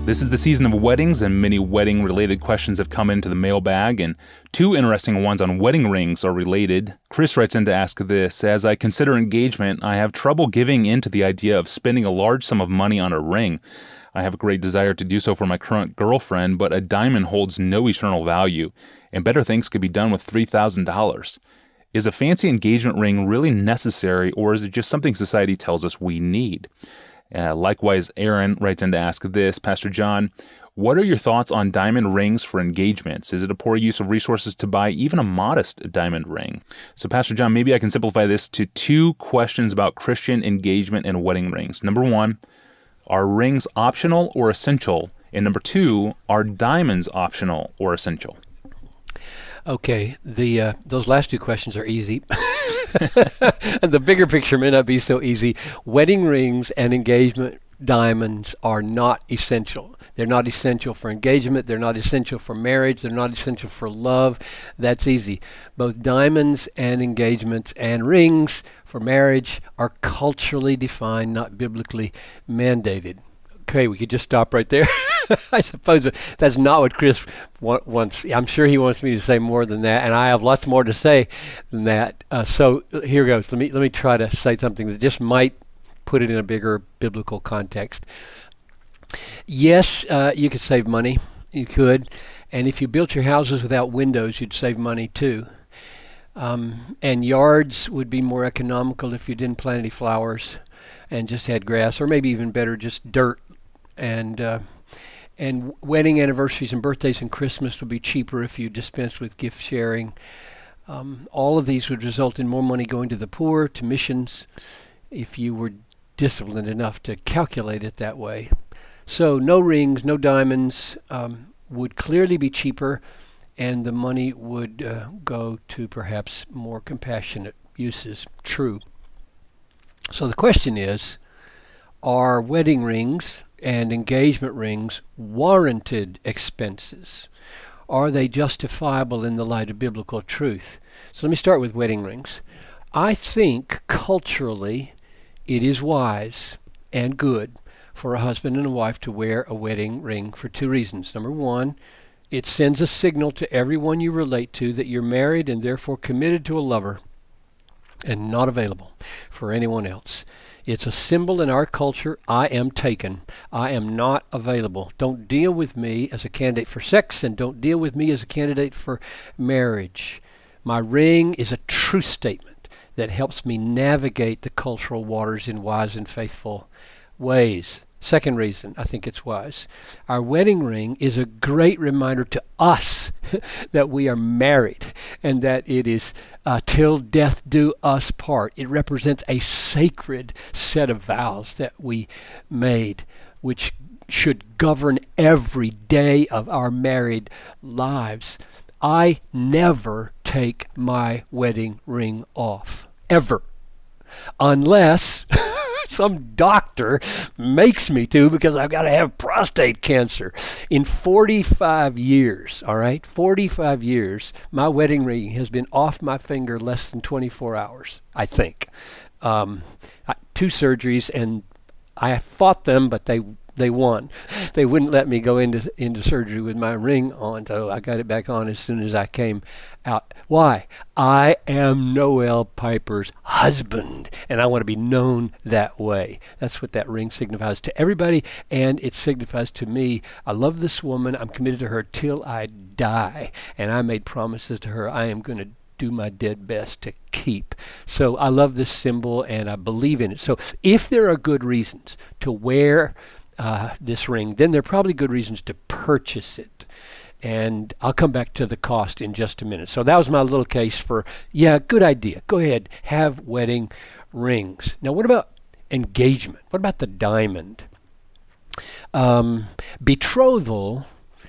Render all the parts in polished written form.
This is the season of weddings, and many wedding-related questions have come into the mailbag, and two interesting ones on wedding rings are related. Chris writes in to ask this: as I consider engagement, I have trouble giving in to the idea of spending a large sum of money on a ring. I have a great desire to do so for my current girlfriend, but a diamond holds no eternal value, and better things could be done with $3,000. Is a fancy engagement ring really necessary, or is it just something society tells us we need? Likewise, Aaron writes in to ask this: Pastor John, what are your thoughts on diamond rings for engagements? Is it a poor use of resources to buy even a modest diamond ring? So, Pastor John, maybe I can simplify this to two questions about Christian engagement and wedding rings. Number one, are rings optional or essential? And number two, are diamonds optional or essential? Okay, those last two questions are easy. The bigger picture may not be so easy. Wedding rings and engagement diamonds are not essential. They're not essential for engagement. They're not essential for marriage. They're not essential for love. That's easy. Both diamonds and engagements and rings for marriage are culturally defined, not biblically mandated. Okay, we could just stop right there. I suppose that's not what Chris wants. I'm sure he wants me to say more than that, and I have lots more to say than that. So here goes. Let me try to say something that just might put it in a bigger biblical context. Yes, you could save money. You could. And if you built your houses without windows, you'd save money too. And yards would be more economical if you didn't plant any flowers and just had grass, or maybe even better, just dirt. And wedding anniversaries and birthdays and Christmas would be cheaper if you dispensed with gift sharing. All of these would result in more money going to the poor, to missions, if you were disciplined enough to calculate it that way. So no rings, no diamonds would clearly be cheaper, and the money would go to perhaps more compassionate uses. True. So the question is, are wedding rings and engagement rings warranted expenses? Are they justifiable in the light of biblical truth? So let me start with wedding rings. I think culturally it is wise and good for a husband and a wife to wear a wedding ring for two reasons. Number one, it sends a signal to everyone you relate to that you're married and therefore committed to a lover and not available for anyone else. It's a symbol in our culture. I am taken. I am not available. Don't deal with me as a candidate for sex, and don't deal with me as a candidate for marriage. My ring is a truth statement that helps me navigate the cultural waters in wise and faithful ways. Second reason I think it's wise. Our wedding ring is a great reminder to us that we are married and that it is till death do us part. It represents a sacred set of vows that we made, which should govern every day of our married lives. I never take my wedding ring off, ever, unless some doctor makes me to, because I've got to have prostate cancer. In 45 years, all right, 45 years, my wedding ring has been off my finger less than 24 hours, I think. Two surgeries, and I fought them, but they won. They wouldn't let me go into surgery with my ring on, so I got it back on as soon as I came out. Why? I am Noel Piper's husband, and I want to be known that way. That's what that ring signifies to everybody, and it signifies to me, I love this woman. I'm committed to her till I die, and I made promises to her I am going to do my dead best to keep. So I love this symbol, and I believe in it. So if there are good reasons to wear this ring, then there are probably good reasons to purchase it. And I'll come back to the cost in just a minute. So that was my little case for, yeah, good idea. Go ahead, have wedding rings. Now, what about engagement? What about the diamond? Betrothal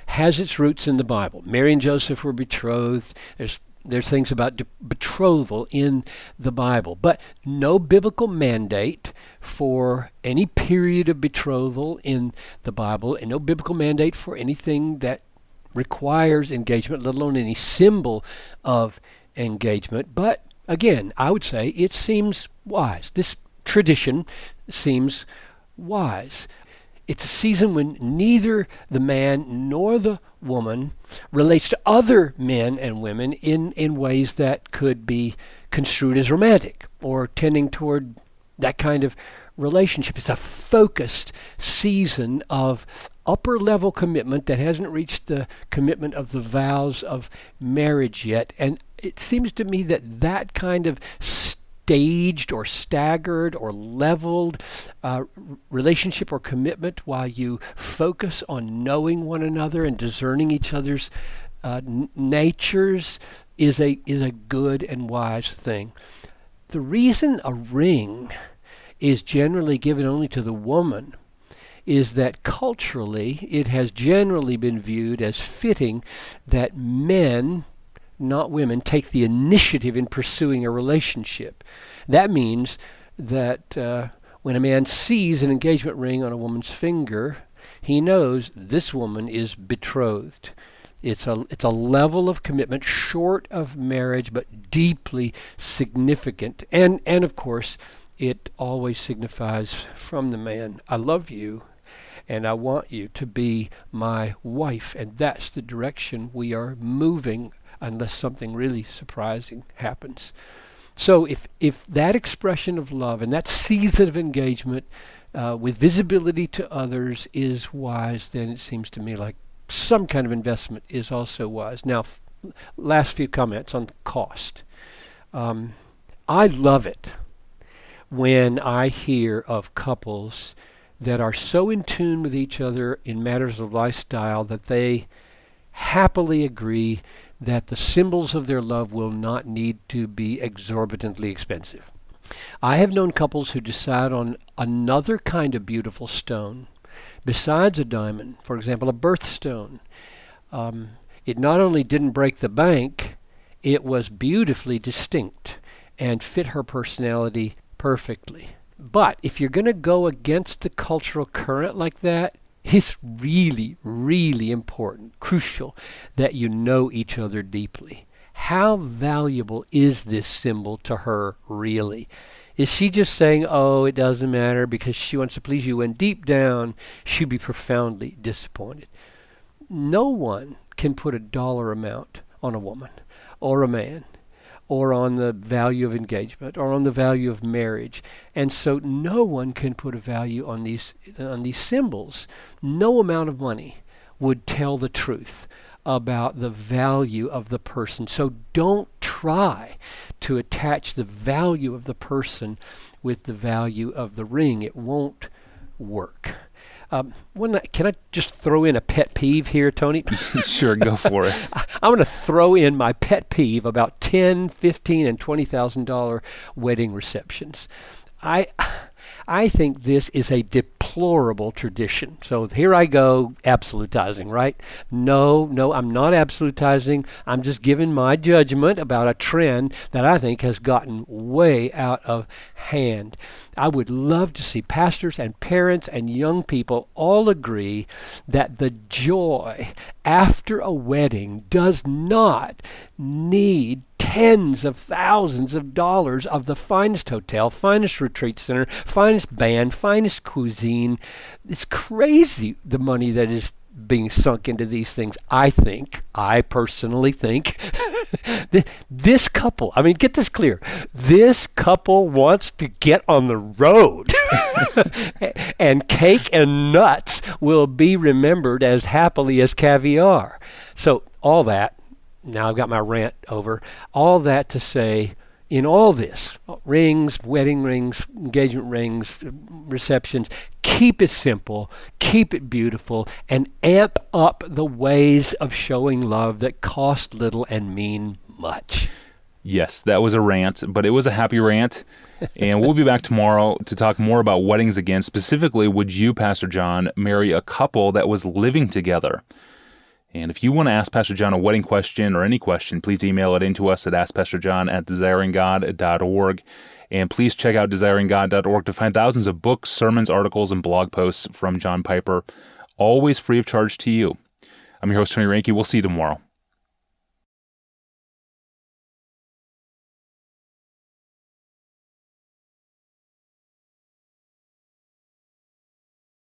has its roots in the Bible. Mary and Joseph were betrothed. There's things about betrothal in the Bible, but no biblical mandate for any period of betrothal in the Bible, and no biblical mandate for anything that requires engagement, let alone any symbol of engagement. But again, I would say it seems wise. This tradition seems wise. It's a season when neither the man nor the woman relates to other men and women in ways that could be construed as romantic or tending toward that kind of relationship. It's a focused season of upper level commitment that hasn't reached the commitment of the vows of marriage yet. And it seems to me that that kind of staged or staggered or leveled relationship or commitment, while you focus on knowing one another and discerning each other's natures, is a good and wise thing. The reason a ring is generally given only to the woman is that culturally it has generally been viewed as fitting that men, not women, take the initiative in pursuing a relationship. That means that when a man sees an engagement ring on a woman's finger, he knows this woman is betrothed. It's a level of commitment short of marriage, but deeply significant. And of course, it always signifies from the man, I love you, and I want you to be my wife. And that's the direction we are moving, unless something really surprising happens. So if that expression of love and that season of engagement with visibility to others is wise, then it seems to me like some kind of investment is also wise. Now, last few comments on cost. I love it when I hear of couples that are so in tune with each other in matters of lifestyle that they happily agree that the symbols of their love will not need to be exorbitantly expensive. I have known couples who decide on another kind of beautiful stone besides a diamond, for example, a birthstone. It not only didn't break the bank, it was beautifully distinct and fit her personality perfectly. But if you're going to go against the cultural current like that, it's really, really important, crucial, that you know each other deeply. How valuable is this symbol to her really? Is she just saying, oh, it doesn't matter because she wants to please you, when deep down she'd be profoundly disappointed? No one can put a dollar amount on a woman or a man, or on the value of engagement, or on the value of marriage. And so no one can put a value on these symbols. No amount of money would tell the truth about the value of the person. So don't try to attach the value of the person with the value of the ring. It won't work. Can I just throw in a pet peeve here, Tony? Sure, go for it. I'm going to throw in my pet peeve about $10,000, $15,000, and $20,000 wedding receptions. I think this is a deplorable tradition. So here I go, absolutizing, right? No, I'm not absolutizing. I'm just giving my judgment about a trend that I think has gotten way out of hand. I would love to see pastors and parents and young people all agree that the joy after a wedding does not need tens of thousands of dollars of the finest hotel, finest retreat center, finest band, finest cuisine. It's crazy the money that is being sunk into these things. I personally think, this couple, I mean, get this clear, this couple wants to get on the road. And cake and nuts will be remembered as happily as caviar. So all that, now I've got my rant over, all that to say, in all this, rings, wedding rings, engagement rings, receptions, keep it simple, keep it beautiful, and amp up the ways of showing love that cost little and mean much. Yes, that was a rant, but it was a happy rant. And we'll be back tomorrow to talk more about weddings again. Specifically, would you, Pastor John, marry a couple that was living together? And if you want to ask Pastor John a wedding question or any question, please email it into us at askpastorjohn@desiringgod.org. And please check out desiringgod.org to find thousands of books, sermons, articles, and blog posts from John Piper, always free of charge to you. I'm your host, Tony Reinke. We'll see you tomorrow.